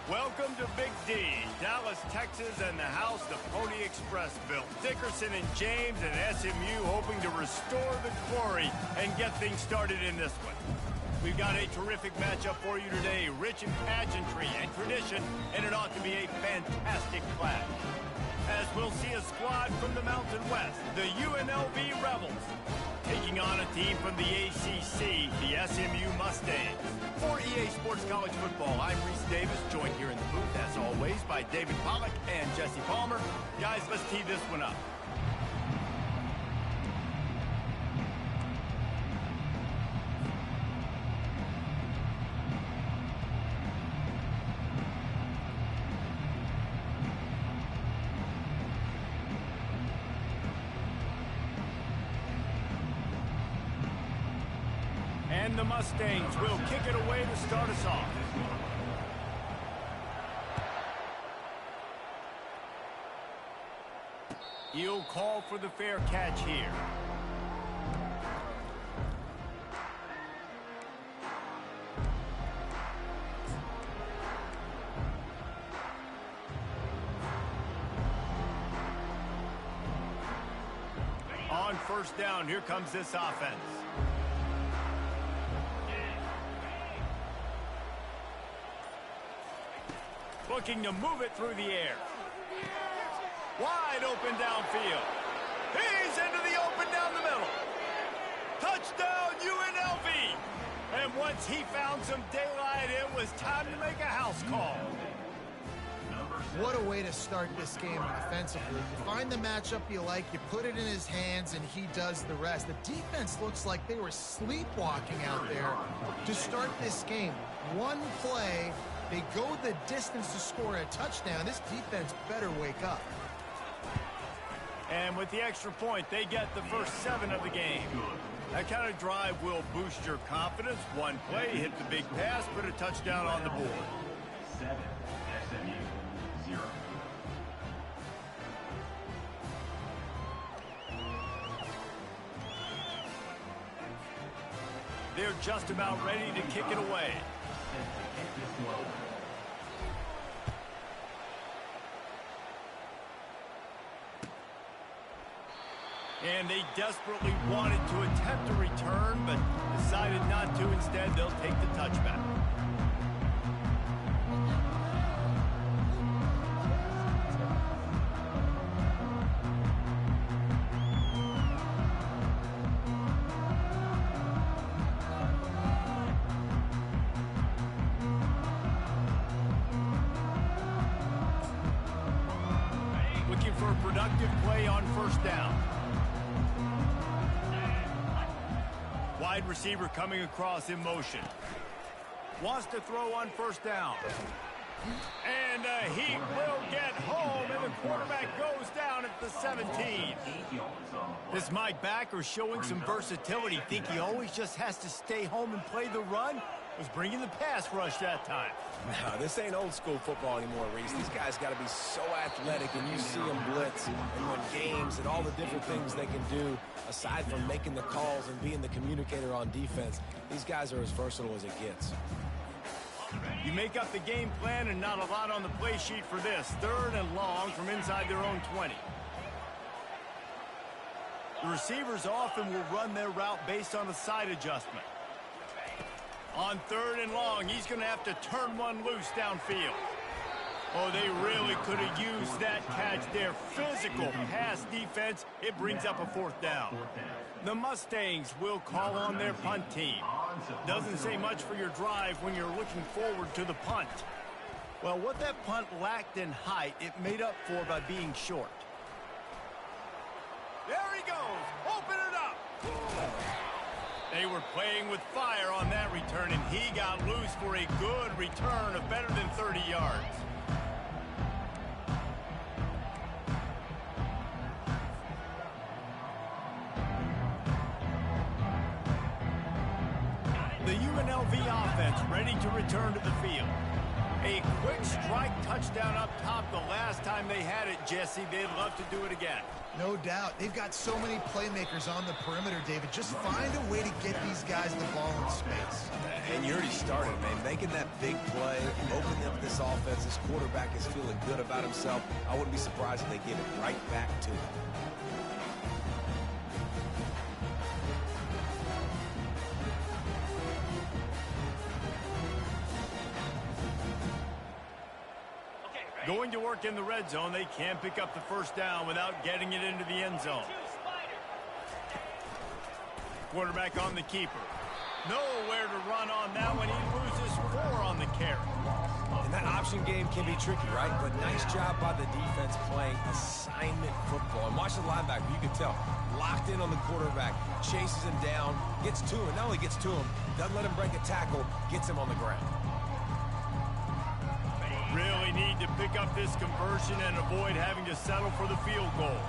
Welcome to Big D, Dallas, Texas, and the house the Pony Express built. Dickerson and James and SMU hoping to restore the glory and get things started in this one. We've got a terrific matchup for you today, rich in pageantry and tradition, and it ought to be a fantastic clash. As we'll see a squad from the Mountain West, the UNLV Rebels, taking on a team from the ACC, the SMU Mustangs. For EA Sports College Football, I'm Reese Davis, joined here in the booth, as always, by David Pollack and Jesse Palmer. Guys, let's tee this one up. And the Mustangs will kick it away to start us off. He'll call for the fair catch here. On first down, here comes this offense. Looking to move it through the air. Wide open downfield. He's into the open down the middle. Touchdown UNLV. And once he found some daylight, it was time to make a house call. What a way to start this game offensively. You find the matchup you like, you put it in his hands, and he does the rest. The defense looks like they were sleepwalking out there to start this game. One play, they go the distance to score a touchdown. This defense better wake up. And with the extra point, they get the first 7 of the game. That kind of drive will boost your confidence. One play, hit the big pass, put a touchdown on the board. 7, SMU, 0. They're just about ready to kick it away. And they desperately wanted to attempt a return, but decided not to. Instead, they'll take the touchback. Looking for a productive play on first down. Wide receiver coming across in motion. Wants to throw on first down. And he will get home, and the quarterback goes down at the 17. This Mike backer showing some versatility. Think he always just has to stay home and play the run? Was bringing the pass rush that time. No, this ain't old school football anymore, Reese. These guys got to be so athletic, and you see them blitz and win games and all the different things they can do aside from making the calls and being the communicator on defense. These guys are as versatile as it gets. You make up the game plan and not a lot on the play sheet for this. 3rd and long from inside their own 20. The receivers often will run their route based on a side adjustment. On 3rd and long, he's going to have to turn one loose downfield. Oh, they really could have used that catch there. Physical pass defense. It brings up a 4th down. The Mustangs will call on their punt team. Doesn't say much for your drive when you're looking forward to the punt. Well, what that punt lacked in height, it made up for by being short. There he goes. Open it up. They were playing with fire on that return, and he got loose for a good return of better than 30 yards. The UNLV offense ready to return to the field. A quick strike touchdown up top the last time they had it, Jesse. They'd love to do it again. No doubt. They've got so many playmakers on the perimeter, David. Just find a way to get these guys the ball in space. And you already started, man. Making that big play, opening up this offense. This quarterback is feeling good about himself. I wouldn't be surprised if they give it right back to him. Going to work in the red zone. They can't pick up the first down without getting it into the end zone. Quarterback on the keeper. Nowhere to run on that one. He loses 4 on the carry. And that option game can be tricky, right? But nice job by the defense playing assignment football. And watch the linebacker. You can tell. Locked in on the quarterback. Chases him down. Gets to him. Not only gets to him, doesn't let him break a tackle. Gets him on the ground. Really need to pick up this conversion and avoid having to settle for the field goal.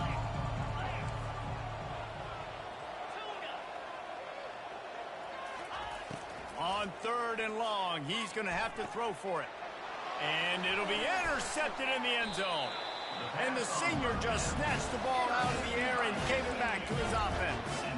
On 3rd and long, he's going to have to throw for it. And it'll be intercepted in the end zone. And the senior just snatched the ball out of the air and gave it back to his offense.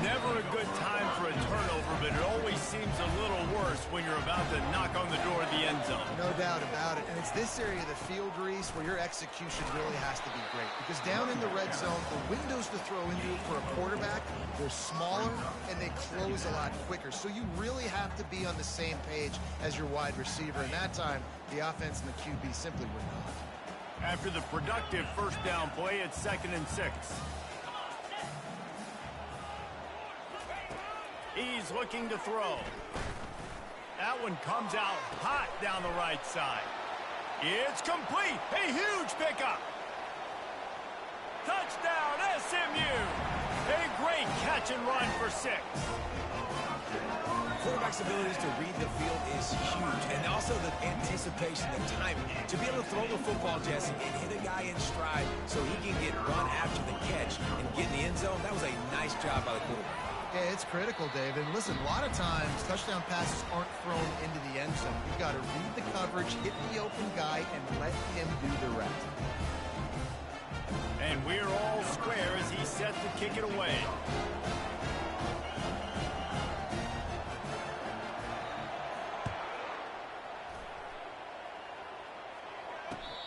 Never a good time for a turnover, but it always seems a little worse when you're about to knock on the door of the end zone. No doubt about it. And it's this area of the field, Reese, where your execution really has to be great. Because down in the red zone, the windows to throw into for a quarterback, they're smaller and they close a lot quicker. So you really have to be on the same page as your wide receiver. And that time, the offense and the QB simply were not. After the productive first down play, it's 2nd and 6. He's looking to throw. That one comes out hot down the right side. It's complete. A huge pickup. Touchdown, SMU. A great catch and run for 6. Quarterback's abilities to read the field is huge, and also the anticipation, the timing. To be able to throw the football, Jesse, and hit a guy in stride so he can get run after the catch and get in the end zone, that was a nice job by the quarterback. Yeah, it's critical, David. Listen, a lot of times, touchdown passes aren't thrown into the end zone. You've got to read the coverage, hit the open guy, and let him do the rest. And we're all square as he's set to kick it away.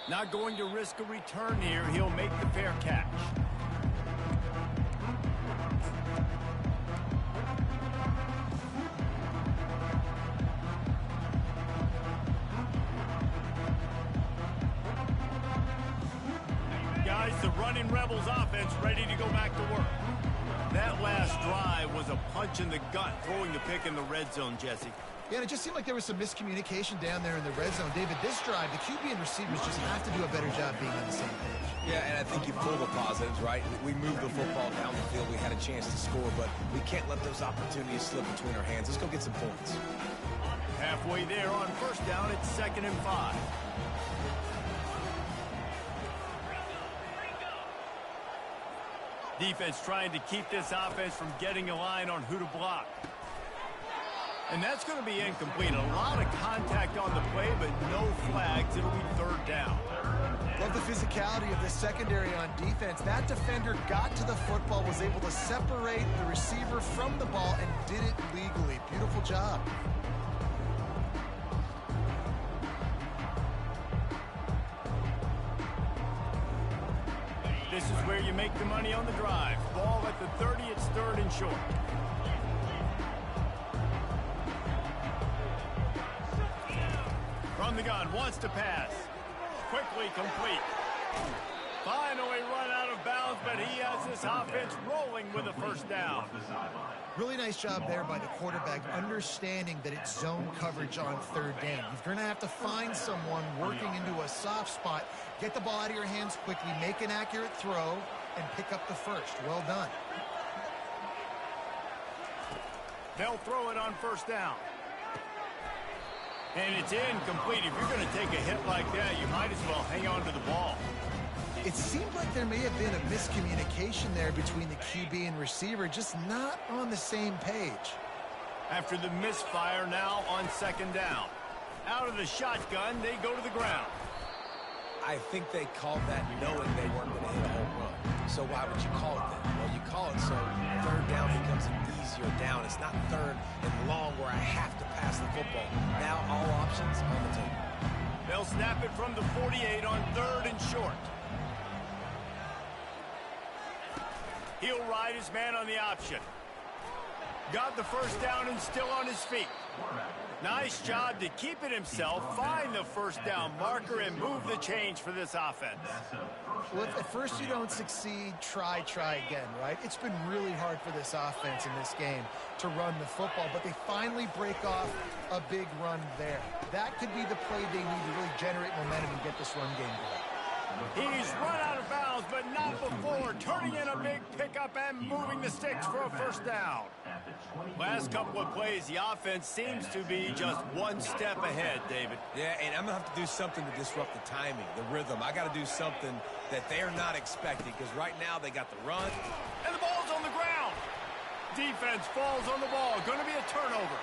Not going to risk a return here. He'll make the fair catch. Guys, the running Rebels offense ready to go back to work. That last drive was a punch in the gut, throwing the pick in the red zone, Jesse. Yeah, and it just seemed like there was some miscommunication down there in the red zone. David, this drive, the QB and receivers just have to do a better job being on the same page. Yeah, and I think you pull the positives, right? We moved the football down the field. We had a chance to score, but we can't let those opportunities slip between our hands. Let's go get some points. Halfway there on first down, it's 2nd and 5. Defense trying to keep this offense from getting a line on who to block. And that's going to be incomplete. A lot of contact on the play, but no flags. It'll be 3rd down. Love the physicality of the secondary on defense. That defender got to the football, was able to separate the receiver from the ball, and did it legally. Beautiful job. This is where you make the money on the drive. Ball at the 30, it's 3rd and short. From the gun, wants to pass. Quickly complete. Finally run out of bounds, but he has this offense rolling with a first down. Really nice job there by the quarterback, understanding that it's zone coverage on 3rd down. You're going to have to find someone working into a soft spot, get the ball out of your hands quickly, make an accurate throw, and pick up the first. Well done. They'll throw it on first down. And it's incomplete. If you're going to take a hit like that, you might as well hang on to the ball. It seemed like there may have been a miscommunication there between the QB and receiver, just not on the same page. After the misfire, now on 2nd down. Out of the shotgun, they go to the ground. I think they called that knowing they weren't going to hit a home run. So why would you call it that? Well, you call it so third down becomes an easier down. It's not third and long where I have to pass the football. Now all options on the table. They'll snap it from the 48 on 3rd and short. He'll ride his man on the option. Got the first down and still on his feet. Nice job to keep it himself, find the first down marker, and move the change for this offense. Well, if at first you don't succeed, try again, right? It's been really hard for this offense in this game to run the football, but they finally break off a big run there. That could be the play they need to really generate momentum and get this run game going. He's run out of bounds, but not before, turning in a big pickup and moving the sticks for a first down. Last couple of plays, the offense seems to be just one step ahead, David. Yeah, and I'm going to have to do something to disrupt the timing, the rhythm. I got to do something that they're not expecting, because right now they got the run. And the ball's on the ground. Defense falls on the ball. Going to be a turnover.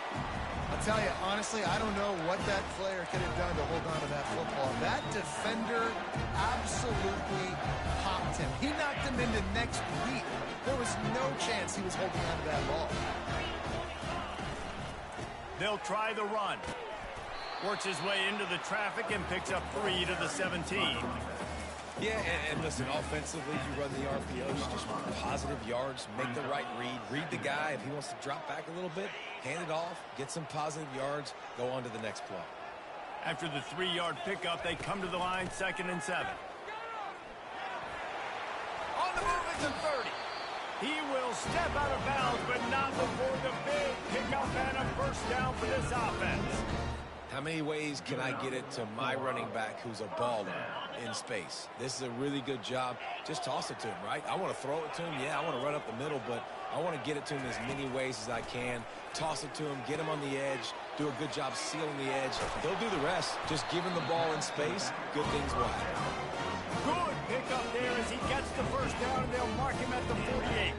I'll tell you, honestly, I don't know what that player could have done to hold on to that football. That defender absolutely popped him. He knocked him into next week. There was no chance he was holding on to that ball. They'll try the run. Works his way into the traffic and picks up 3 to the 17. Yeah, and listen, offensively, you run the RPOs, just positive yards, make the right read the guy. If he wants to drop back a little bit, hand it off, get some positive yards, go on to the next play. After the 3-yard pickup, they come to the line, 2nd and 7. On the move at the 30. He will step out of bounds, but not before the big pickup and a first down for this offense. How many ways can I get it to my running back who's a baller in space? This is a really good job. Just toss it to him, right? I want to throw it to him. Yeah, I want to run up the middle, but I want to get it to him as many ways as I can. Toss it to him, get him on the edge, do a good job sealing the edge. They'll do the rest. Just give him the ball in space, good things will happen. Good pickup there as he gets the first down, and they'll mark him at the 48.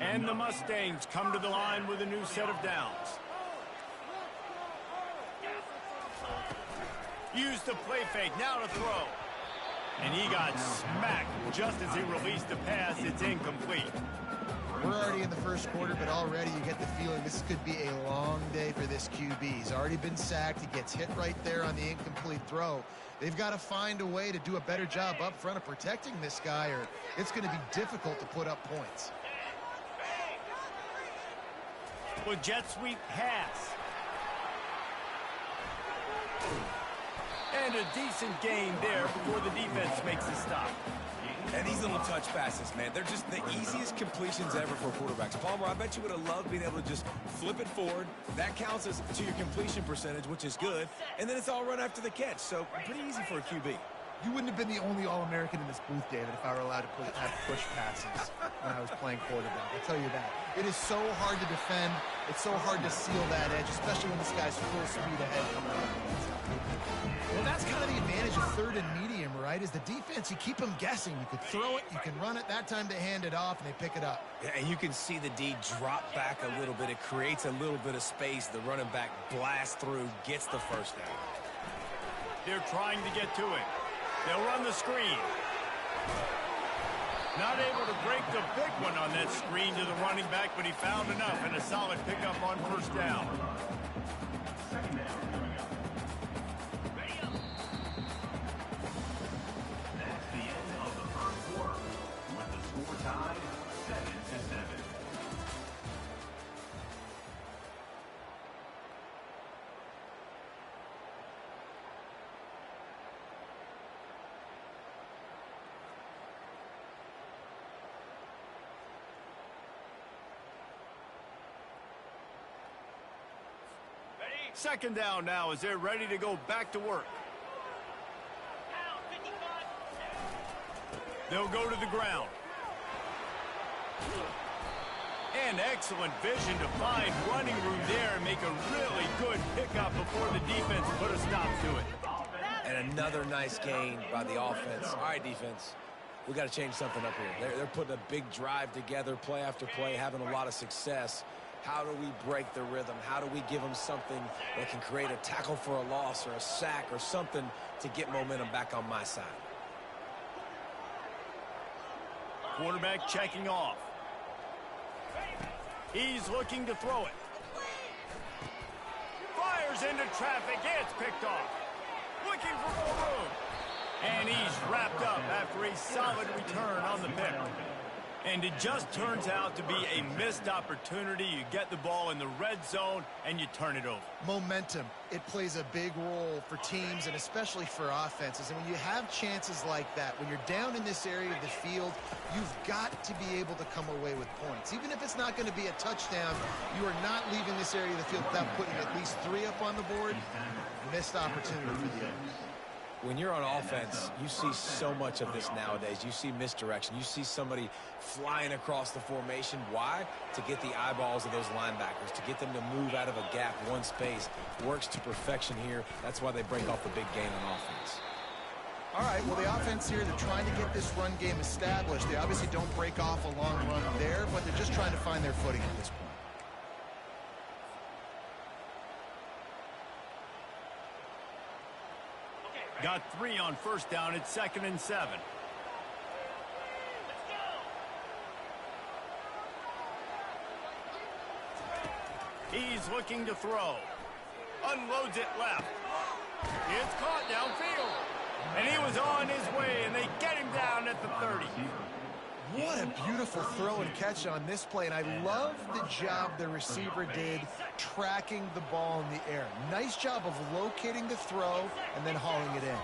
And the Mustangs come to the line with a new set of downs. Use the play fake, now to throw. And he got smacked just as he released the pass. It's incomplete. We're already in the first quarter, but already you get the feeling this could be a long day for this QB. He's already been sacked. He gets hit right there on the incomplete throw. They've got to find a way to do a better job up front of protecting this guy, or it's going to be difficult to put up points. Well, jet sweep pass. And a decent gain there before the defense makes a stop. And these little touch passes, man, they're just the easiest completions ever for quarterbacks. Palmer, I bet you would have loved being able to just flip it forward. That counts as to your completion percentage, which is good. And then it's all run after the catch, so pretty easy for a QB. You wouldn't have been the only All-American in this booth, David, if I were allowed to have push passes when I was playing quarterback. I'll tell you that. It is so hard to defend. It's so hard to seal that edge, especially when this guy's full speed ahead coming up. Well, that's kind of the advantage of 3rd and medium, right? Is the defense, you keep them guessing. You could throw it, you can run it. That time they hand it off, and they pick it up. Yeah, and you can see the D drop back a little bit. It creates a little bit of space. The running back blasts through, gets the first down. They're trying to get to it. They'll run the screen. Not able to break the big one on that screen to the running back, but he found enough and a solid pickup on first down. That's the end of the first quarter, with the score tied 7-7. Second down now as they're ready to go back to work. They'll go to the ground. And excellent vision to find running room there and make a really good pickup before the defense put a stop to it. And another nice gain by the offense. All right, defense, we got to change something up here. They're putting a big drive together, play after play, having a lot of success. How do we break the rhythm? How do we give them something that can create a tackle for a loss or a sack or something to get momentum back on my side? Quarterback checking off. He's looking to throw it. Fires into traffic. It's picked off. Looking for more room. And he's wrapped up after a solid return on the pick. And it just turns out to be a missed opportunity. You get the ball in the red zone, and you turn it over. Momentum. It plays a big role for teams and especially for offenses. And when you have chances like that, when you're down in this area of the field, you've got to be able to come away with points. Even if it's not going to be a touchdown, you are not leaving this area of the field without putting at least 3 up on the board. Missed opportunity for the others. When you're on offense, you see so much of this nowadays. You see misdirection. You see somebody flying across the formation. Why? To get the eyeballs of those linebackers, to get them to move out of a gap, one space. Works to perfection here. That's why they break off the big gain on offense. All right, well, the offense here, they're trying to get this run game established. They obviously don't break off a long run there, but they're just trying to find their footing at this point. Got 3 on first down. It's 2nd and 7. He's looking to throw. Unloads it left. It's caught downfield. And he was on his way, and they get him down at the 30. What a beautiful throw and catch on this play, and I love the job the receiver did tracking the ball in the air. Nice job of locating the throw and then hauling it in.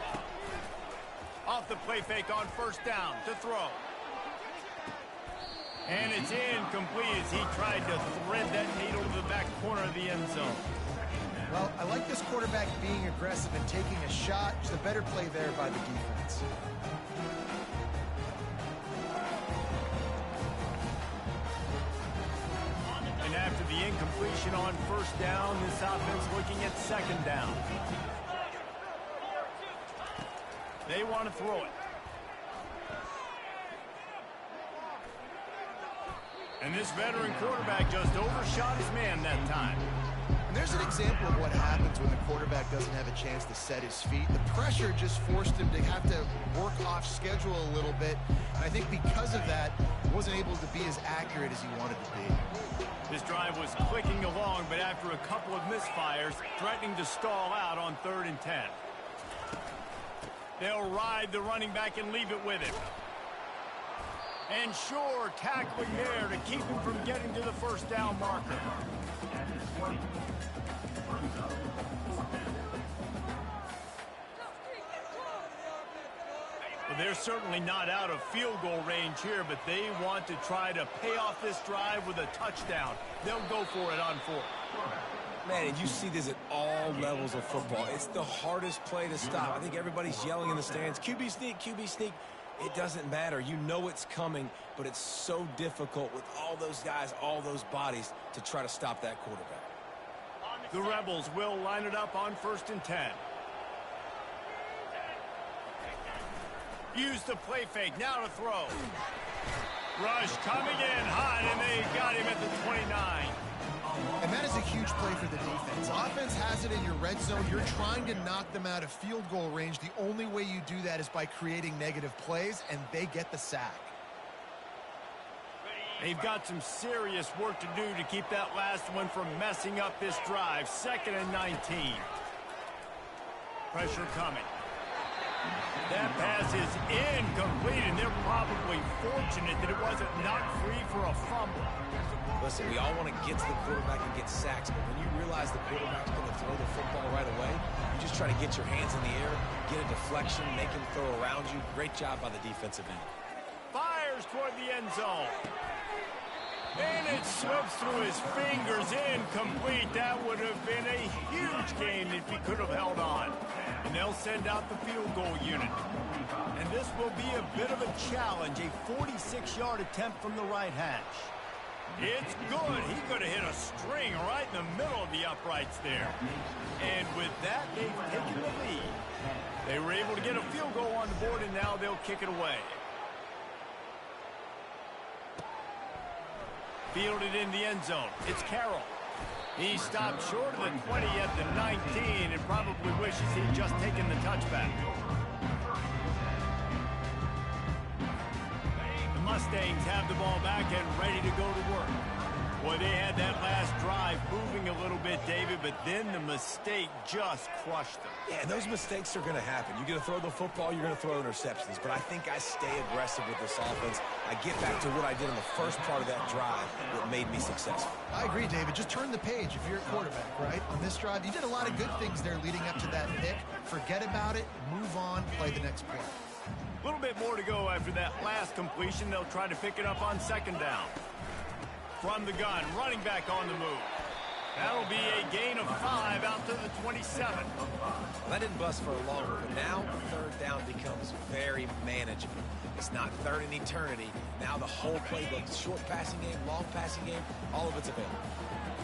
Off the play fake on first down to throw. And it's incomplete as he tried to thread that needle to the back corner of the end zone. Well, I like this quarterback being aggressive and taking a shot. Just a better play there by the defense. After the incompletion on first down, this offense looking at 2nd down. They want to throw it. And this veteran quarterback just overshot his man that time. And there's an example of what happens when the quarterback doesn't have a chance to set his feet. The pressure just forced him to have to work off schedule a little bit. And I think because of that, he wasn't able to be as accurate as he wanted to be. This drive was clicking along, but after a couple of misfires, threatening to stall out on 3rd and 10. They'll ride the running back and leave it with him. And sure, tackling there to keep him from getting to the first down marker. Well, they're certainly not out of field goal range here, but they want to try to pay off this drive with a touchdown. They'll go for it on 4th. Man, and you see this at all levels of football. It's the hardest play to stop. I think everybody's yelling in the stands, QB sneak, QB sneak. It doesn't matter. You know it's coming, but it's so difficult with all those guys, all those bodies to try to stop that quarterback. The Rebels will line it up on 1st and 10. Use the play fake, now to throw. Rush coming in hot, and they got him at the 29. And that is a huge play for the defense. Offense has it in your red zone. You're trying to knock them out of field goal range. The only way you do that is by creating negative plays, and they get the sack. They've got some serious work to do to keep that last one from messing up this drive. 2nd and 19. Pressure coming. That pass is incomplete, and they're probably fortunate that it wasn't knocked free for a fumble. Listen, we all want to get to the quarterback and get sacks, but when you realize the quarterback's going to throw the football right away, you just try to get your hands in the air, get a deflection, make him throw around you. Great job by the defensive end. Fires toward the end zone. And it slips through his fingers, incomplete. That would have been a huge gain if he could have held on. And they'll send out the field goal unit. And this will be a bit of a challenge, a 46-yard attempt from the right hash. It's good. He could have hit a string right in the middle of the uprights there. And with that, they've taken the lead. They were able to get a field goal on the board, and now they'll kick it away. Fielded in the end zone. It's Carroll. He stopped short of the 20 at the 19 and probably wishes he'd just taken the touchback. The Mustangs have the ball back and ready to go to work. Boy, they had that last drive moving a little bit, David, but then the mistake just crushed them. Yeah, and those mistakes are going to happen. You're going to throw the football, you're going to throw interceptions. But I think I stay aggressive with this offense. I get back to what I did in the first part of that drive that made me successful. I agree, David. Just turn the page if you're a quarterback, right? On this drive, you did a lot of good things there leading up to that pick. Forget about it, move on, play the next play. A little bit more to go after that last completion. They'll try to pick it up on second down. From the gun, running back on the move. That'll be a gain of 5 out to the 27. That didn't bust for long, but now third down becomes very manageable. It's not third in eternity. Now the whole playbook, short passing game, long passing game, all of it's available.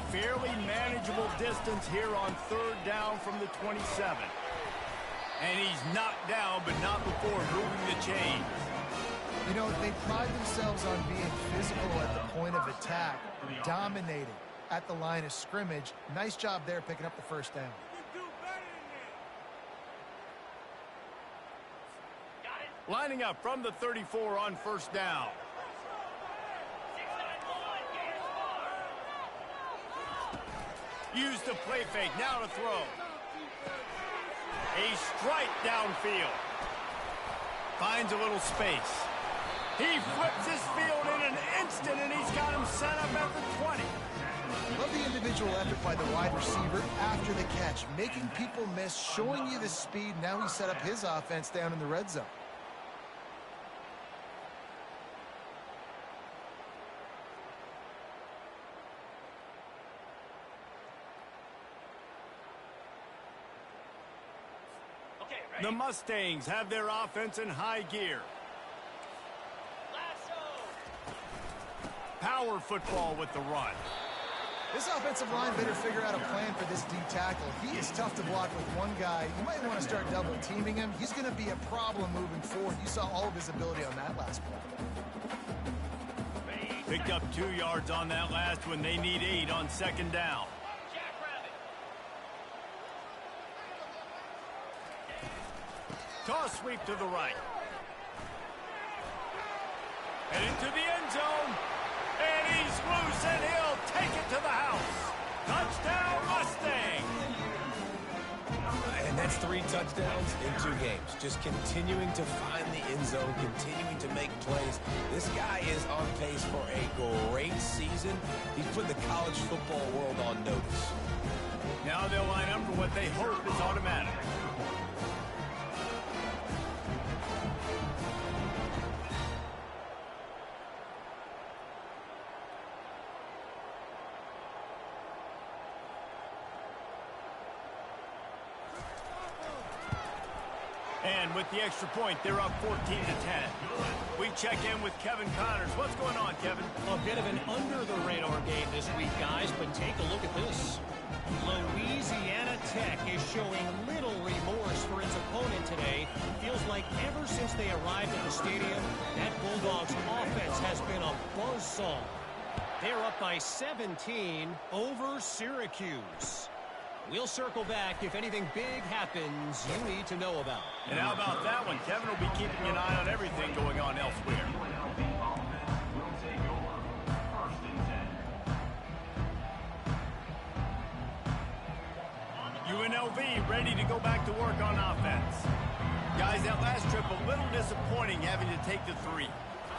Fairly manageable distance here on third down from the 27. And he's knocked down, but not before moving the chains. You know, they pride themselves on being physical at the point of attack, dominating at the line of scrimmage. Nice job there picking up the first down. Lining up from the 34 on first down. Use the play fake, now to throw. A strike downfield. Finds a little space. He flips his field in an instant, and he's got him set up at the 20. Love the individual effort by the wide receiver after the catch, making people miss, showing you the speed. Now he set up his offense down in the red zone. The Mustangs have their offense in high gear. Power football with the run. This offensive line better figure out a plan for this D tackle. He is tough to block with one guy. You might want to start double teaming him. He's going to be a problem moving forward. You saw all of his ability on that last play. Picked up 2 yards on that last one. They need 8 on second down. Toss sweep to the right. And into the end zone. And he's loose, and he'll take it to the house. Touchdown, Mustang! And that's 3 touchdowns in 2 games. Just continuing to find the end zone, continuing to make plays. This guy is on pace for a great season. He's put the college football world on notice. Now they'll line up for what they hope is automatic. And with the extra point, they're up 14-10. We check in with Kevin Connors. What's going on, Kevin? A bit of an under-the-radar game this week, guys, but take a look at this. Louisiana Tech is showing little remorse for its opponent today. Feels like ever since they arrived at the stadium, that Bulldogs offense has been a buzzsaw. They're up by 17 over Syracuse. We'll circle back if anything big happens you need to know about. And how about that one? Kevin will be keeping an eye on everything going on elsewhere. UNLV ready to go back to work on offense. Guys, that last trip a little disappointing having to take the 3.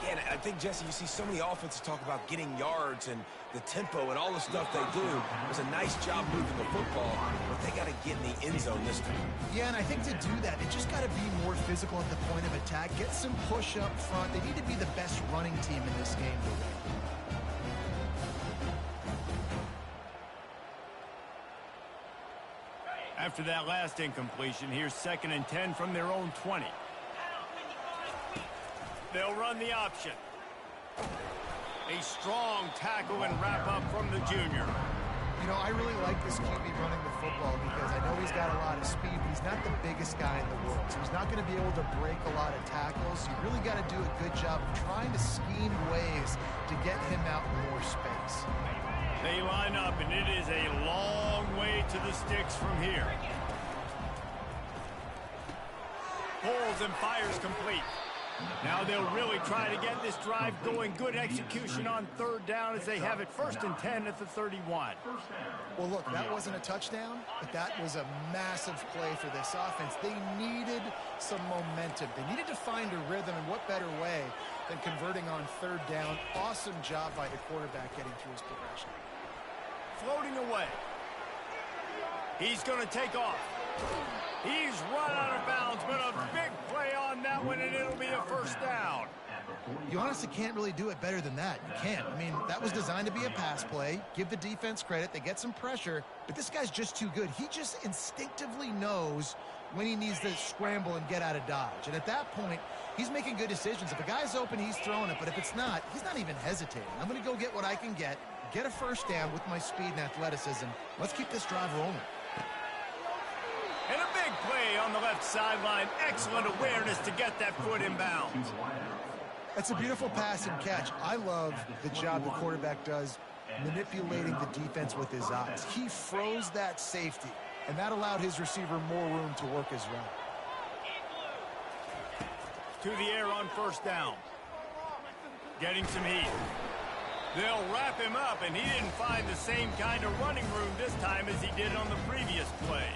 Yeah, and I think, Jesse, you see so many offenses talk about getting yards and the tempo and all the stuff they do. It was a nice job moving the football, but they got to get in the end zone this time. Yeah, and I think to do that, they just got to be more physical at the point of attack. Get some push up front. They need to be the best running team in this game today. After that last incompletion, here's 2nd and 10 from their own 20. They'll run the option. A strong tackle and wrap up from the junior. You know, I really like this QB running the football because I know he's got a lot of speed, but he's not the biggest guy in the world. So he's not going to be able to break a lot of tackles. You really got to do a good job of trying to scheme ways to get him out in more space. They line up, and it is a long way to the sticks from here. Pulls and fires complete. Now they'll really try to get this drive going. Good execution on third down as they have it 1st and 10 at the 31. Well, look, that wasn't a touchdown, but that was a massive play for this offense. They needed some momentum. They needed to find a rhythm, and what better way than converting on third down. Awesome job by the quarterback getting through his progression. Floating away. He's going to take off. He's run out of bounds, but a big play on that one, and it'll be a 1st down. You honestly can't really do it better than that. You can't. I mean, that was designed to be a pass play. Give the defense credit. They get some pressure, but this guy's just too good. He just instinctively knows when he needs to scramble and get out of dodge. And at that point, he's making good decisions. If a guy's open, he's throwing it, but if it's not, he's not even hesitating. I'm going to go get what I can get a 1st down with my speed and athleticism. Let's keep this drive rolling. And a big play on the left sideline. Excellent awareness to get that foot in bounds. That's a beautiful pass and catch. I love the job the quarterback does manipulating the defense with his eyes. He froze that safety, and that allowed his receiver more room to work his route. To the air on 1st down. Getting some heat. They'll wrap him up, and he didn't find the same kind of running room this time as he did on the previous play.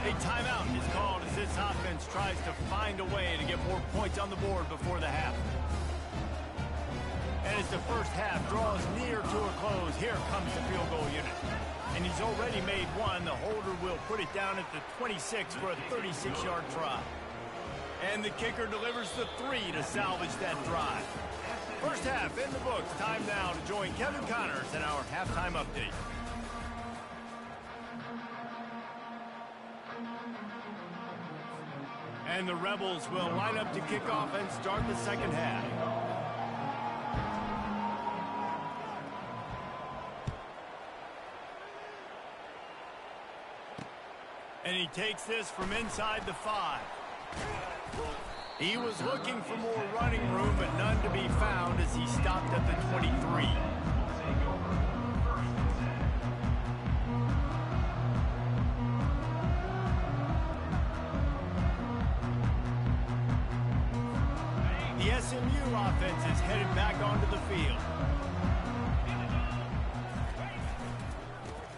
A timeout is called as this offense tries to find a way to get more points on the board before the half. And as the 1st half draws near to a close, here comes the field goal unit. And he's already made one. The holder will put it down at the 26 for a 36-yard try. And the kicker delivers the 3 to salvage that drive. 1st half in the books. Time now to join Kevin Connors in our halftime update. And the Rebels will line up to kick off and start the 2nd half. And he takes this from inside the 5. He was looking for more running room, but none to be found as he stopped at the 23. The SMU offense is headed back onto the field.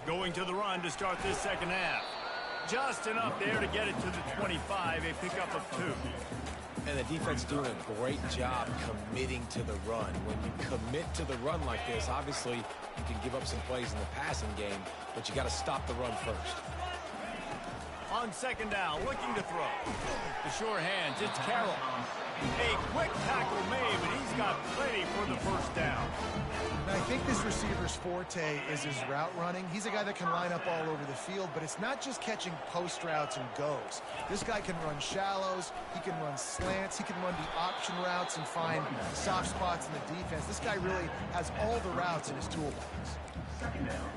Going to the run to start this 2nd half. Just enough there to get it to the 25, a pickup of 2. And the defense doing a great job committing to the run. When you commit to the run like this, obviously you can give up some plays in the passing game, but you got to stop the run first. On 2nd down, looking to throw. The sure hands, it's Carroll. A quick tackle made, but he's got plenty for the 1st down. And I think this receiver's forte is his route running. He's a guy that can line up all over the field, but it's not just catching post routes and goes. This guy can run shallows, he can run slants, he can run the option routes and find soft spots in the defense. This guy really has all the routes in his toolbox. 2nd down.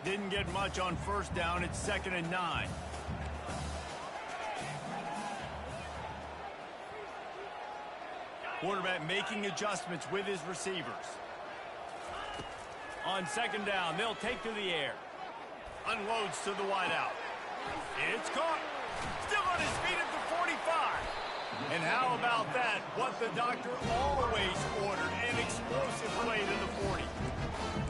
Didn't get much on 1st down. It's 2nd and 9. Quarterback making adjustments with his receivers. On 2nd down, they'll take to the air. Unloads to the wideout. It's caught. Still on his feet at the 45. And how about that? What the doctor always ordered, an explosive play to the 40.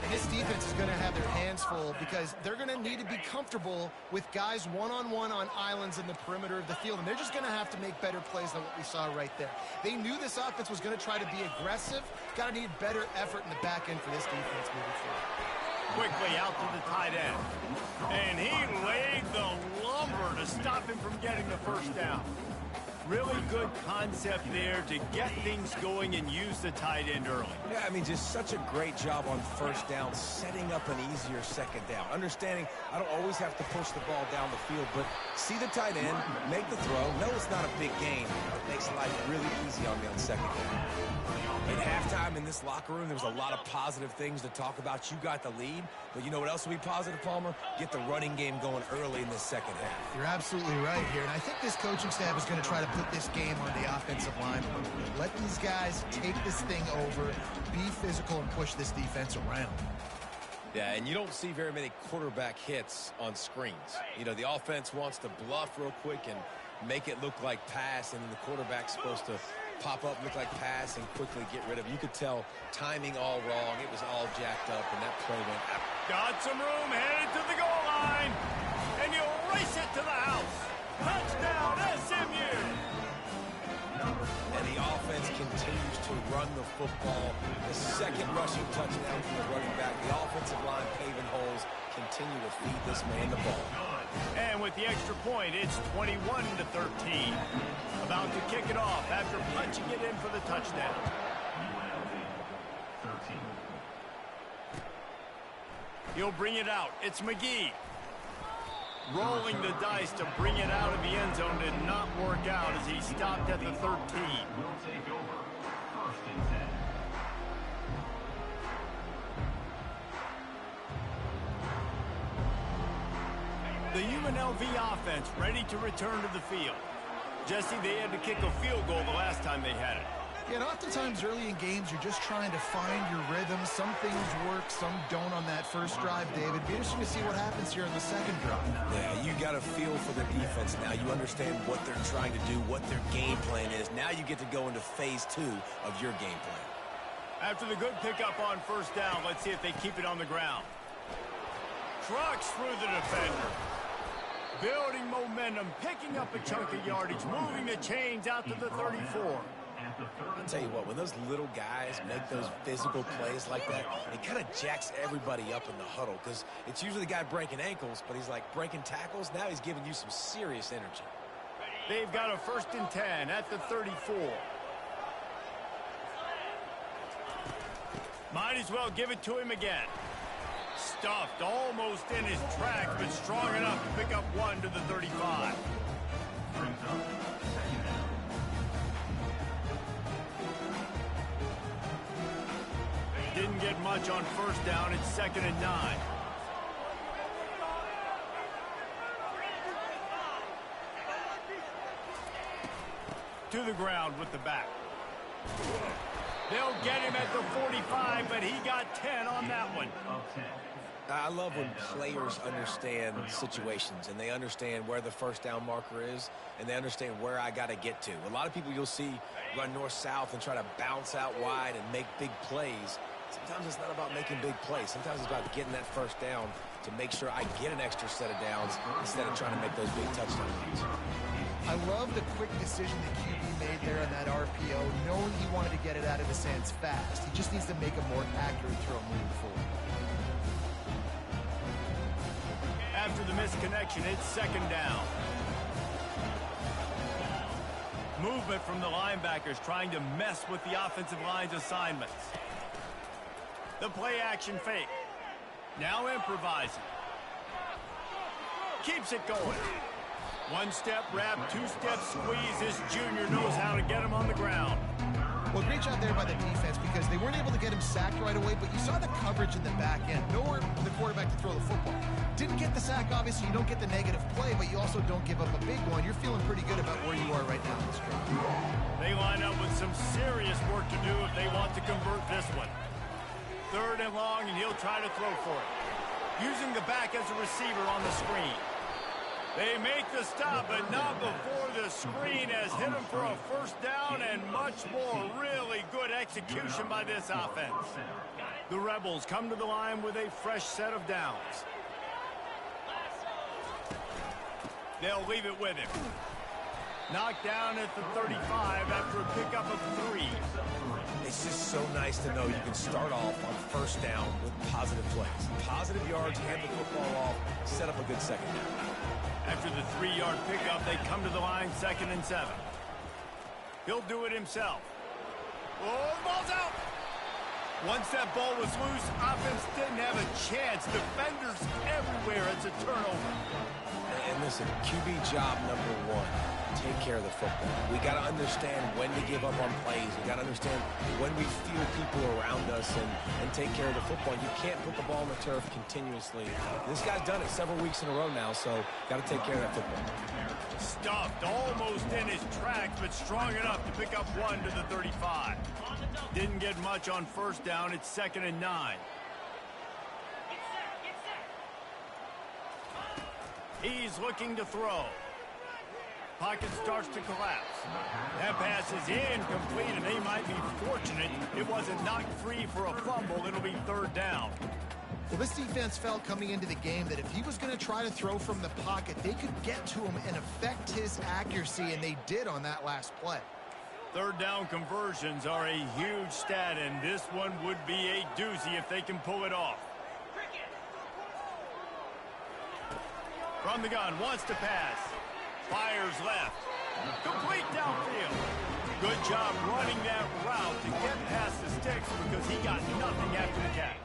And this defense is going to have their hands full because they're going to need to be comfortable with guys one-on-one on islands in the perimeter of the field. And they're just going to have to make better plays than what we saw right there. They knew this offense was going to try to be aggressive. Got to need better effort in the back end for this defense moving forward. Quickly out to the tight end. And he laid the lumber to stop him from getting the 1st down. Really good concept there to get things going and use the tight end early. Yeah, I mean, just such a great job on first down, setting up an easier second down. Understanding I don't always have to push the ball down the field, but see the tight end, make the throw. No, it's not a big gain. It makes life really easy on me on second down. At halftime in this locker room, there was a lot of positive things to talk about. You got the lead, but you know what else will be positive, Palmer? Get the running game going early in this second half. You're absolutely right here, and I think this coaching staff is going to try to put this game on the offensive line. Let these guys take this thing over, be physical, and push this defense around. Yeah, and you don't see very many quarterback hits on screens. You know, the offense wants to bluff real quick and make it look like pass, and then the quarterback's supposed to pop up, look like pass, and quickly get rid of it. You could tell timing all wrong. It was all jacked up, and that play went out. Got some room, headed to the goal line, and you race it to the house. Touchdown, SMU! And the offense continues to run the football. The second rushing touchdown from the running back. The offensive line paving holes, continue to feed this man the ball. And with the extra point, it's 21-13. About to kick it off after punching it in for the touchdown. He'll bring it out. It's McGee. Rolling the dice to bring it out of the end zone did not work out as he stopped at the 13. Will take over. First and 10. The UNLV offense ready to return to the field. Jesse, they had to kick a field goal the last time they had it. Yeah, and oftentimes early in games, you're just trying to find your rhythm. Some things work, some don't on that first drive, David. Be interesting to see what happens here in the second drive. Yeah, you got a feel for the defense now. You understand what they're trying to do, what their game plan is. Now you get to go into phase 2 of your game plan. After the good pickup on first down, let's see if they keep it on the ground. Trucks through the defender. Building momentum, picking up a chunk of yardage, moving the chains out to the 34. I'll tell you what, when those little guys make those physical plays like that, it kind of jacks everybody up in the huddle because it's usually the guy breaking ankles, but he's like breaking tackles. Now he's giving you some serious energy. They've got a 1st and 10 at the 34. Might as well give it to him again. Stuffed almost in his tracks, but strong enough to pick up 1 to the 35. Brings up second down. Didn't get much on first down. It's 2nd and 9. To the ground with the back. They'll get him at the 45, but he got 10 on that one. Of 10. I love when players understand situations and they understand where the first down marker is and they understand where I got to get to. A lot of people you'll see run north-south and try to bounce out wide and make big plays. Sometimes it's not about making big plays. Sometimes it's about getting that first down to make sure I get an extra set of downs instead of trying to make those big touchdown runs. I love the quick decision the QB made there on that RPO, knowing he wanted to get it out of his hands fast. He just needs to make a more accurate throw moving forward. After the misconnection, it's 2nd down. Movement from the linebackers trying to mess with the offensive line's assignments. The play action fake. Now improvising. Keeps it going. 1-step wrap, 2-step squeeze. This junior knows how to get him on the ground. Well, great job there by the defense because they weren't able to get him sacked right away, but you saw the coverage in the back end. Nowhere for the quarterback to throw the football. Didn't get the sack, obviously. You don't get the negative play, but you also don't give up a big one. You're feeling pretty good about where you are right now in this drive. They line up with some serious work to do if they want to convert this one. 3rd and long, and he'll try to throw for it. Using the back as a receiver on the screen. They make the stop, but not before the screen has hit him for a 1st down and much more. Really good execution by this offense. The Rebels come to the line with a fresh set of downs. They'll leave it with him. Knocked down at the 35 after a pickup of 3. It's just so nice to know you can start off on 1st down with positive plays. Positive yards, hand the football off, set up a good second down. After the 3-yard pickup, they come to the line 2nd and 7. He'll do it himself. Oh, the ball's out. Once that ball was loose, offense didn't have a chance. Defenders everywhere. It's a turnover. And listen, QB job number one, take care of the football. We got to understand when to give up on plays. We got to understand when we feel people around us and take care of the football. You can't put the ball on the turf continuously. This guy's done it several weeks in a row now, so got to take care of that football. Stuffed almost in his tracks, but strong enough to pick up one to the 35. Didn't get much on first down. It's 2nd and 9. He's looking to throw. Pocket starts to collapse. That pass is incomplete, and they might be fortunate it wasn't knocked free for a fumble. It'll be 3rd down. Well, this defense felt coming into the game that if he was going to try to throw from the pocket, they could get to him and affect his accuracy, and they did on that last play. 3rd down conversions are a huge stat, and this one would be a doozy if they can pull it off. From the gun, wants to pass. Fires left. Complete downfield. Good job running that route to get past the sticks because he got nothing after the catch.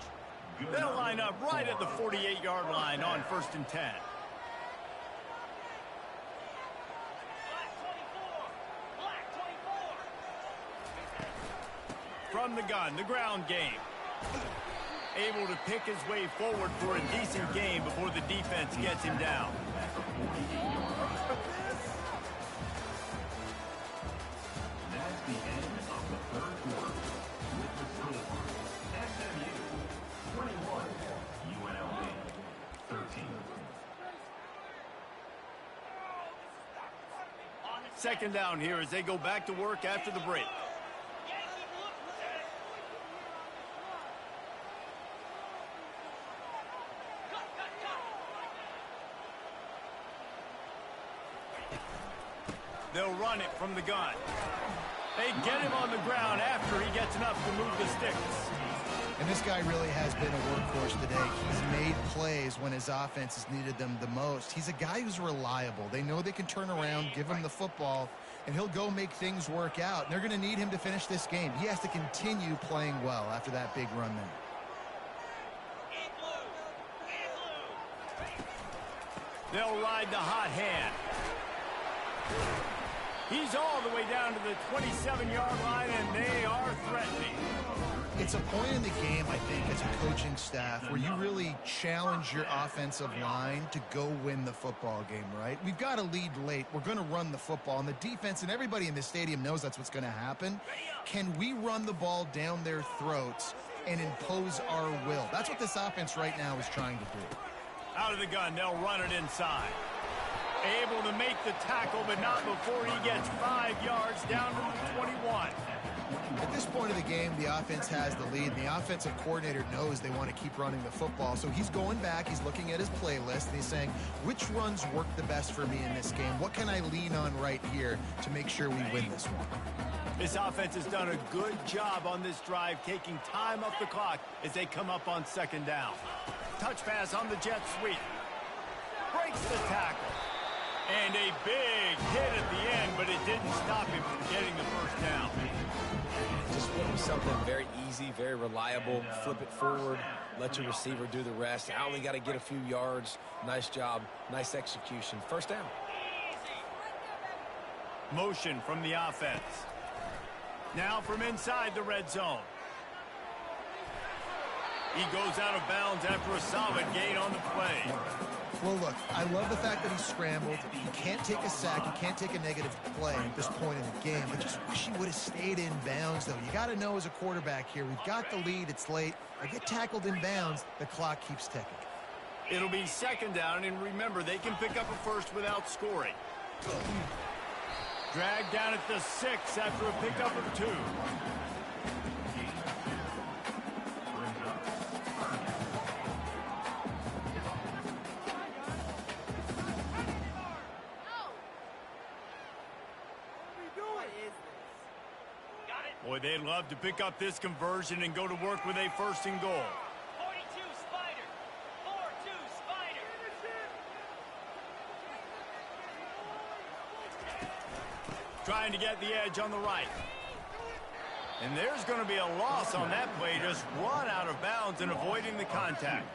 They'll line up right at the 48-yard line on 1st and 10. From the gun, the ground game. Able to pick his way forward for a decent game before the defense gets him down. That's the end of the 3rd quarter. With the score, SMU 21, UNLV 13. 2nd down here as they go back to work after the break. They'll run it from the gun. They get him on the ground after he gets enough to move the sticks. And this guy really has been a workhorse today. He's made plays when his offense has needed them the most. He's a guy who's reliable. They know they can turn around, give him the football, and he'll go make things work out. And they're going to need him to finish this game. He has to continue playing well after that big run there. They'll ride the hot hand. He's all the way down to the 27-yard line, and they are threatening. It's a point in the game, I think, as a coaching staff where you really challenge your offensive line to go win the football game, right? We've got a lead late. We're going to run the football, and the defense and everybody in the stadium knows that's what's going to happen. Can we run the ball down their throats and impose our will? That's what this offense right now is trying to do. Out of the gun, they'll run it inside. Able to make the tackle, but not before he gets 5 yards down to the 21. At this point of the game, the offense has the lead. The offensive coordinator knows they want to keep running the football. So he's going back, he's looking at his playlist, and he's saying, which runs work the best for me in this game? What can I lean on right here to make sure we win this one? This offense has done a good job on this drive, taking time off the clock as they come up on 2nd down. Touch pass on the jet sweep. Breaks the tackle. And a big hit at the end, but it didn't stop him from getting the 1st down. Just something very easy, very reliable. Flip it forward, let your receiver do the rest. I only got to get a few yards. Nice job, nice execution. 1st down. Motion from the offense. Now from inside the red zone. He goes out of bounds after a solid gain on the play. Well, look, I love the fact that he scrambled. He can't take a sack. He can't take a negative play at this point in the game. I just wish he would have stayed in bounds, though. You got to know as a quarterback here, we've got the lead. It's late. I get tackled in bounds. The clock keeps ticking. It'll be 2nd down, and remember, they can pick up a 1st without scoring. Dragged down at the 6 after a pickup of 2. Boy, they'd love to pick up this conversion and go to work with a 1st and goal. 42 Spider. 4-2 Spider. trying to get the edge on the right. And there's going to be a loss on that play, just run out of bounds and avoiding the contact.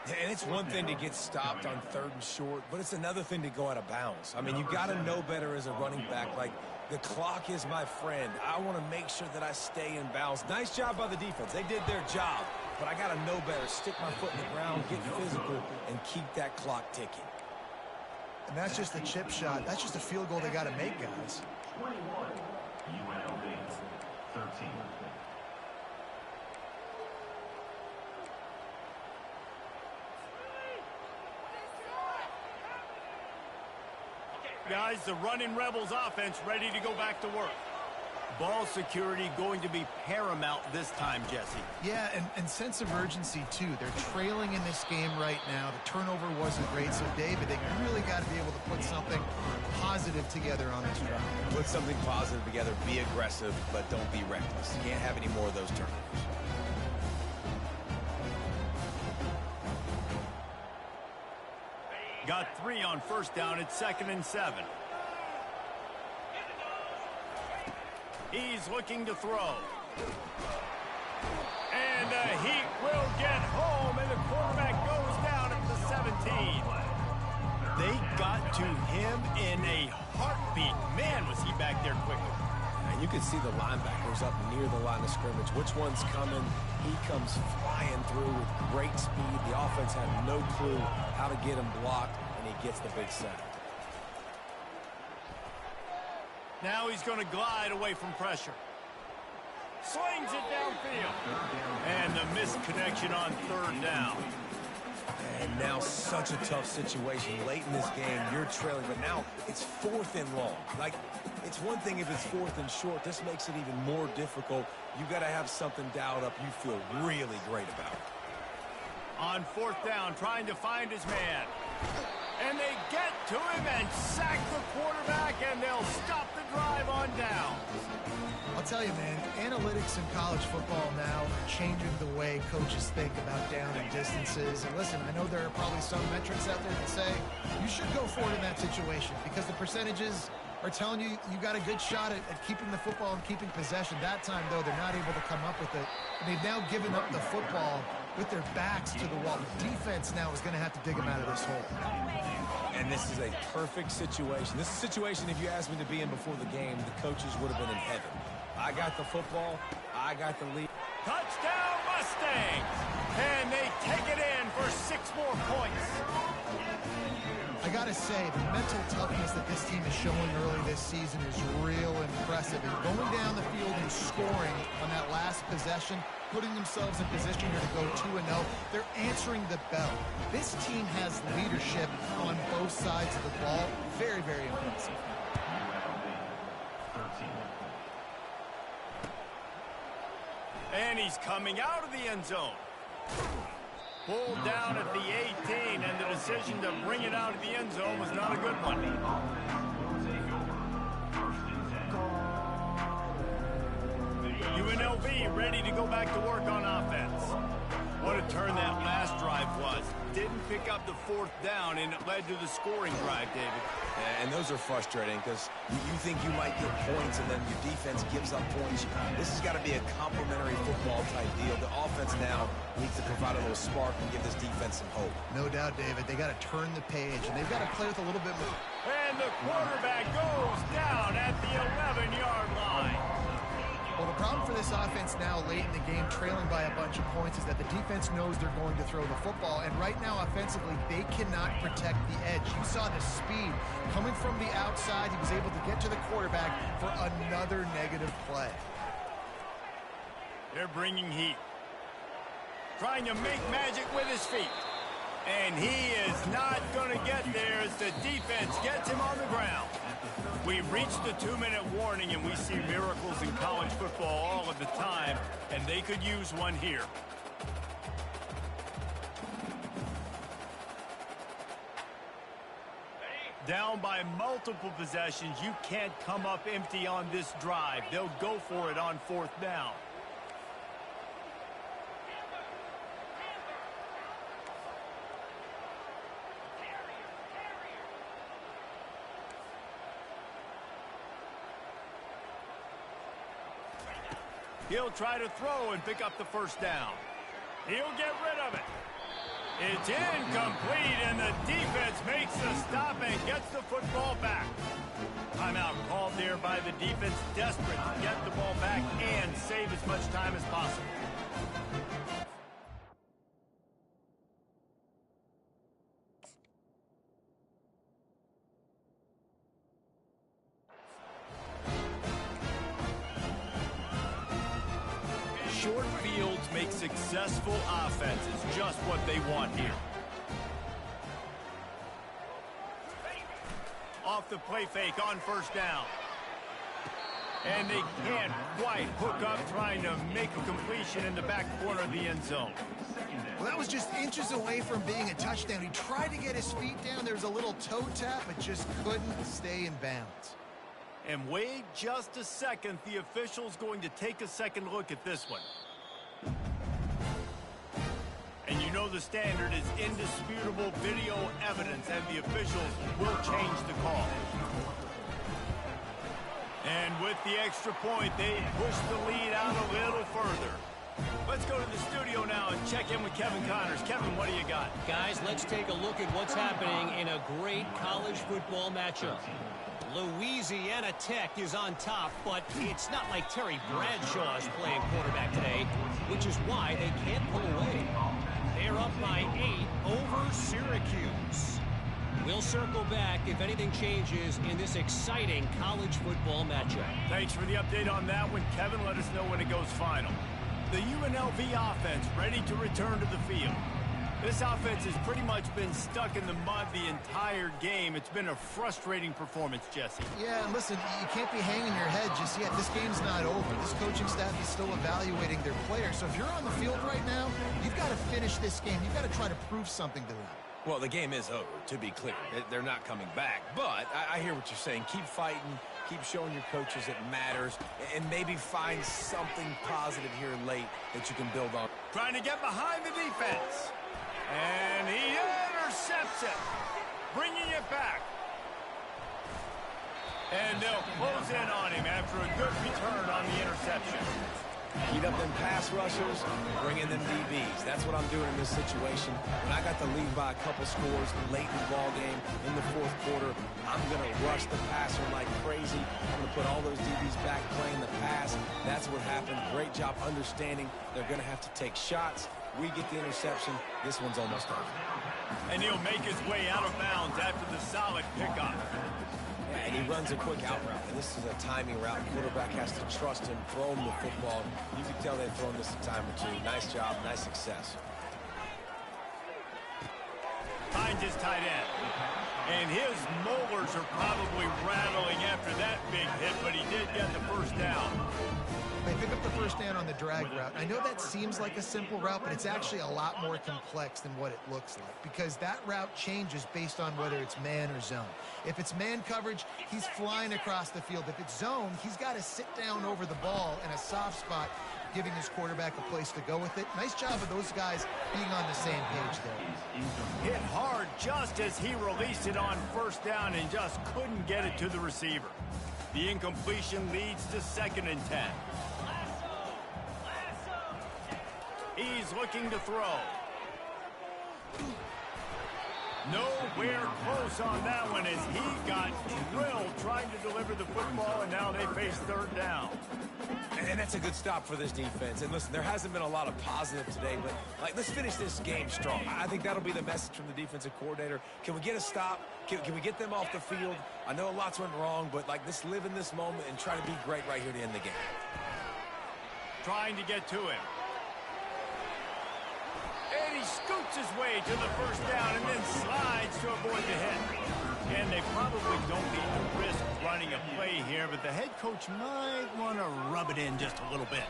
And it's one thing to get stopped on 3rd and short, but it's another thing to go out of bounds. I mean, you got to know better as a running back. Like, the clock is my friend. I want to make sure that I stay in bounds. Nice job by the defense. They did their job, but I got to know better. Stick my foot in the ground, get physical, and keep that clock ticking. And that's just a chip shot. That's just a field goal they got to make, guys. 21, UNLV 13. Guys, the running Rebels offense ready to go back to work. Ball security going to be paramount this time, Jesse. Yeah, and sense of urgency, too. They're trailing in this game right now. The turnover wasn't great. So, David, they really got to be able to put something positive together on this drive. Put something positive together. Be aggressive, but don't be reckless. You can't have any more of those turnovers. Got 3 on 1st down. It's 2nd and 7. He's looking to throw. And he will get home, and the quarterback goes down at the 17. They got to him in a heartbeat. Man, was he back there quickly. And you can see the linebackers up near the line of scrimmage. Which one's coming? He comes flying through with great speed. The offense had no clue how to get him blocked, and he gets the big sack. Now he's going to glide away from pressure. Slings it downfield. And the missed connection on 3rd down. And now such a tough situation. Late in this game, you're trailing, but now it's 4th and long. Like, it's one thing if it's 4th and short. This makes it even more difficult. You got to have something dialed up you feel really great about. On 4th down, trying to find his man. And they get to him and sack the quarterback, and they'll stop the drive on down. I'll tell you, man, analytics in college football now are changing the way coaches think about down and distances. And listen, I know there are probably some metrics out there that say you should go for it in that situation because the percentages are telling you you got a good shot at keeping the football and keeping possession. That time, though, they're not able to come up with it. And they've now given up the football with their backs to the wall. The defense now is going to have to dig them out of this hole. And this is a perfect situation. This is a situation, if you asked me to be in before the game, the coaches would have been in heaven. I got the football. I got the lead. Touchdown, Mustangs! And they take it in for 6 more points. I got to say, the mental toughness that this team is showing early this season is real impressive. And going down the field and scoring on that last possession, putting themselves in position here to go 2-0, they're answering the bell. This team has leadership on both sides of the ball. Very, very impressive. And he's coming out of the end zone. Pulled down at the 18, and the decision to bring it out of the end zone was not a good one. UNLV ready to go back to work on offense. What a turn that last drive was. Didn't pick up the 4th down, and it led to the scoring drive, David. And those are frustrating because you think you might get points and then your defense gives up points. This has got to be a complementary football type deal. The offense now needs to provide a little spark and give this defense some hope. No doubt, David. They got to turn the page, and they've got to play with a little bit more. And the quarterback goes down at the 11-yard line. Well, the problem for this offense now late in the game, trailing by a bunch of points, is that the defense knows they're going to throw the football. And right now, offensively, they cannot protect the edge. You saw the speed coming from the outside. He was able to get to the quarterback for another negative play. They're bringing heat. Trying to make magic with his feet. And he is not going to get there as the defense gets him on the ground. We've reached the 2-minute warning, and we see miracles in college football all of the time, and they could use one here. Down by multiple possessions, you can't come up empty on this drive. They'll go for it on 4th down. He'll try to throw and pick up the first down. He'll get rid of it. It's incomplete, and the defense makes the stop and gets the football back. Timeout called there by the defense, desperate to get the ball back and save as much time as possible. Short fields make successful offenses just what they want here. Off the play fake on first down. And they can't quite hook up trying to make a completion in the back corner of the end zone. Well, that was just inches away from being a touchdown. He tried to get his feet down. There was a little toe tap, but just couldn't stay in bounds. And wait just a second. The official's going to take a second look at this one. And you know the standard is indisputable video evidence, and the officials will change the call. And with the extra point, they push the lead out a little further. Let's go to the studio now and check in with Kevin Connors. Kevin, what do you got? Guys, let's take a look at what's happening in a great college football matchup. Louisiana Tech is on top, but it's not like Terry Bradshaw is playing quarterback today, which is why they can't pull away. They're up by 8 over Syracuse. We'll circle back if anything changes in this exciting college football matchup. Thanks for the update on that one, Kevin. Let us know when it goes final. The UNLV offense ready to return to the field. This offense has pretty much been stuck in the mud the entire game. It's been a frustrating performance, Jesse. Yeah, and listen, you can't be hanging your head just yet. This game's not over. This coaching staff is still evaluating their players. So if you're on the field right now, you've got to finish this game. You've got to try to prove something to them. Well, the game is over, to be clear. They're not coming back. But I hear what you're saying. Keep fighting. Keep showing your coaches it matters. And maybe find something positive here late that you can build on. Trying to get behind the defense. And he intercepts it, bringing it back. And they'll close in on him after a good return on the interception. Heat up them pass rushers, bring in them DBs. That's what I'm doing in this situation. When I got the lead by a couple scores late in the ball game in the fourth quarter, I'm going to rush the passer like crazy. I'm going to put all those DBs back playing the pass. That's what happened. Great job understanding they're going to have to take shots. We get the interception. This one's almost over. And he'll make his way out of bounds after the solid pickup. And he runs a quick out route. And this is a timing route. The quarterback has to trust him, throw him the football. You can tell they've thrown this a time or two. Nice job, nice success. Finds his tight end. And his molars are probably rattling after that big hit, but he did get the first down. They pick up the first down on the drag route. I know that seems like a simple route, but it's actually a lot more complex than what it looks like, because that route changes based on whether it's man or zone. If it's man coverage, he's flying across the field. If it's zone, he's got to sit down over the ball in a soft spot, giving his quarterback a place to go with it. Nice job of those guys being on the same page there. Hit hard just as he released it on first down and just couldn't get it to the receiver. The incompletion leads to 2nd and 10. He's looking to throw. Nowhere close on that one as he got drilled trying to deliver the football, and now they face 3rd down. And that's a good stop for this defense. And listen, there hasn't been a lot of positive today, but let's finish this game strong. I think that'll be the message from the defensive coordinator. Can we get a stop? Can we get them off the field? I know lots went wrong, but let's live in this moment and try to be great right here to end the game. Trying to get to him. And he scoots his way to the first down and then slides to avoid the hit. And they probably don't need to risk running a play here, but the head coach might want to rub it in just a little bit.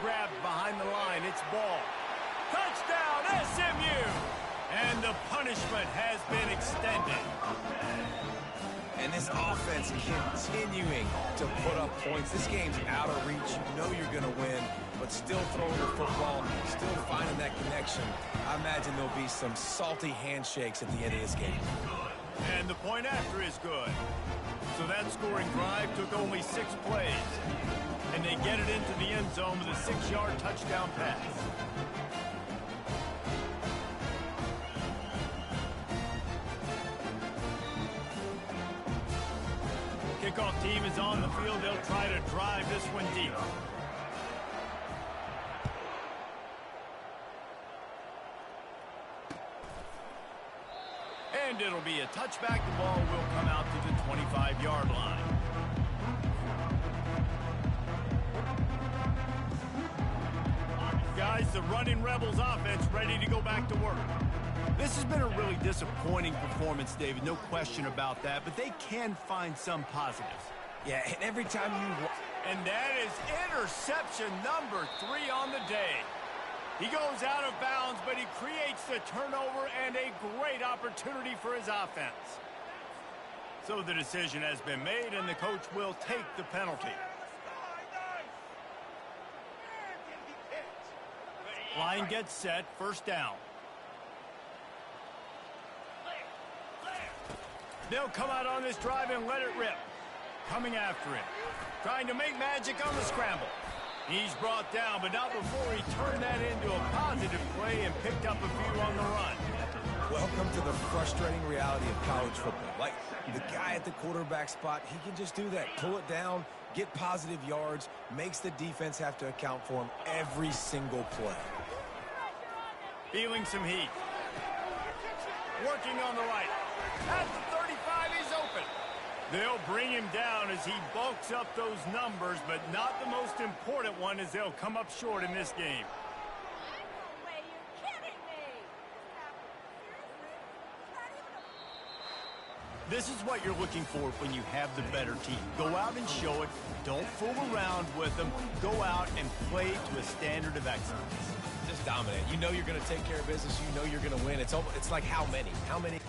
Grabbed behind the line, it's ball. Touchdown, SMU! And the punishment has been extended. And this offense continuing to put up points. This game's out of reach. You know you're going to win, but still throwing the football, still finding that connection. I imagine there'll be some salty handshakes at the end of this game. And the point after is good. So that scoring drive took only 6 plays. And they get it into the end zone with a 6-yard touchdown pass. Kickoff team is on the field. They'll try to drive this one deep. And it'll be a touchback. The ball will come out to the 25-yard line. Guys, the running Rebels offense ready to go back to work. This has been a really disappointing performance, David. No question about that, but they can find some positives. Yeah, and every time you... And that is interception number 3 on the day. He goes out of bounds, but he creates the turnover and a great opportunity for his offense. So the decision has been made, and the coach will take the penalty. Line gets set, first down. They'll come out on this drive and let it rip. Coming after him. Trying to make magic on the scramble. He's brought down, but not before he turned that into a positive play and picked up a few on the run. Welcome to the frustrating reality of college football. Like, the guy at the quarterback spot, he can just do that. Pull it down, get positive yards, makes the defense have to account for him every single play. Feeling some heat. Working on the right. At the 35, he's open. They'll bring him down as he bulks up those numbers, but not the most important one, as they'll come up short in this game. No way, you're kidding me! This is what you're looking for when you have the better team. Go out and show it. Don't fool around with them. Go out and play to a standard of excellence. Just dominate. You know you're going to take care of business. You know you're going to win. It's like how many? How many?